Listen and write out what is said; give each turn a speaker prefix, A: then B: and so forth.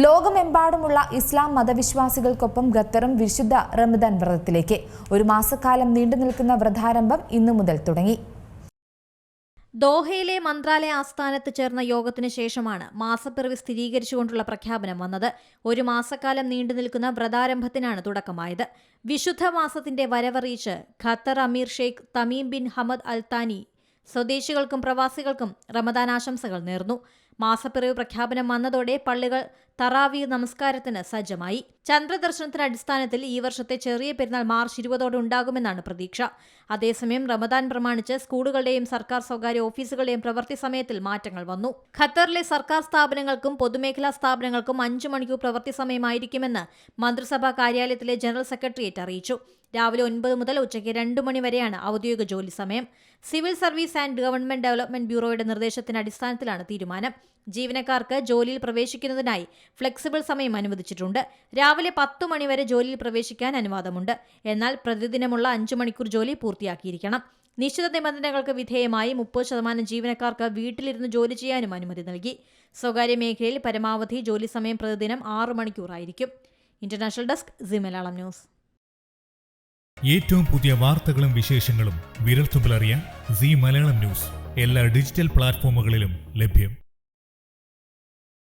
A: ലോകമെമ്പാടുമുള്ള ഇസ്ലാം മതവിശ്വാസികൾക്കൊപ്പം ഖത്തറും വിശുദ്ധ റമദാൻ വ്രതത്തിലേക്ക്. ഒരു മാസക്കാലം നീണ്ടു നിൽക്കുന്ന വ്രതാരംഭം ഇന്നു മുതൽ തുടങ്ങി.
B: ദോഹയിലെ മന്ത്രാലയ ആസ്ഥാനത്ത് ചേർന്ന യോഗത്തിന് ശേഷമാണ് മാസപ്പിറവി സ്ഥിരീകരിച്ചുകൊണ്ടുള്ള പ്രഖ്യാപനം വന്നത്. ഒരു മാസക്കാലം നീണ്ടു നിൽക്കുന്ന വ്രതാരംഭത്തിനാണ് തുടക്കമായത്. വിശുദ്ധ മാസത്തിന്റെ വരവറിയിച്ച് ഖത്തർ അമീർ Sheikh Tamim bin Hamad Al താനി സ്വദേശികൾക്കും പ്രവാസികൾക്കും റമദാൻ ആശംസകൾ നേർന്നു. മാസപ്പിറവി പ്രഖ്യാപനം വന്നതോടെ പള്ളികൾ തറാവീഹ് നമസ്കാരത്തിന് സജ്ജമായി. ചന്ദ്രദർശനത്തിന്റെ അടിസ്ഥാനത്തിൽ ഈ വർഷത്തെ ചെറിയ പെരുന്നാൾ മാർച്ച് 20 ഉണ്ടാകുമെന്നാണ് പ്രതീക്ഷ. അതേസമയം റമദാൻ പ്രമാണിച്ച് സ്കൂളുകളുടെയും സർക്കാർ സ്വകാര്യ ഓഫീസുകളുടെയും പ്രവൃത്തി സമയത്തിൽ മാറ്റങ്ങൾ വന്നു. ഖത്തറിലെ സർക്കാർ സ്ഥാപനങ്ങൾക്കും പൊതുമേഖലാ സ്ഥാപനങ്ങൾക്കും 5 മണിക്കൂർ പ്രവൃത്തി സമയമായിരിക്കുമെന്ന് മന്ത്രിസഭാ കാര്യാലയത്തിലെ ജനറൽ സെക്രട്ടേറിയറ്റ് അറിയിച്ചു. രാവിലെ 9 മുതൽ ഉച്ചയ്ക്ക് 2 മണി വരെയാണ് ഔദ്യോഗിക ജോലി സമയം. Civil service and government development ബ്യൂറോയുടെ നിർദ്ദേശത്തിന്റെ അടിസ്ഥാനത്തിലാണ് തീരുമാനം. ജീവനക്കാർക്ക് ജോലിയിൽ പ്രവേശിക്കുന്നതിനായി ഫ്ലെക്സിബിൾ സമയം അനുവദിച്ചിട്ടുണ്ട്. രാവിലെ 10 മണി വരെ ജോലിയിൽ പ്രവേശിക്കാൻ അനുവാദമുണ്ട്. എന്നാൽ പ്രതിദിനമുള്ള 5 മണിക്കൂർ ജോലി പൂർത്തിയാക്കിയിരിക്കണം. നിശ്ചിത നിബന്ധനകൾക്ക് വിധേയമായി 30% ജീവനക്കാർക്ക് വീട്ടിലിരുന്ന് ജോലി ചെയ്യാനും അനുമതി നൽകി. സ്വകാര്യ മേഖലയിൽ പരമാവധി ജോലി സമയം പ്രതിദിനം 6 മണിക്കൂറായിരിക്കും. International desk C Malayalam news.
C: ഏറ്റവും പുതിയ വാർത്തകളും വിശേഷങ്ങളും വിരൽത്തുമ്പിലറിയാൻ സി മലയാളം ന്യൂസ് എല്ലാ ഡിജിറ്റൽ പ്ലാറ്റ്ഫോമുകളിലും ലഭ്യം.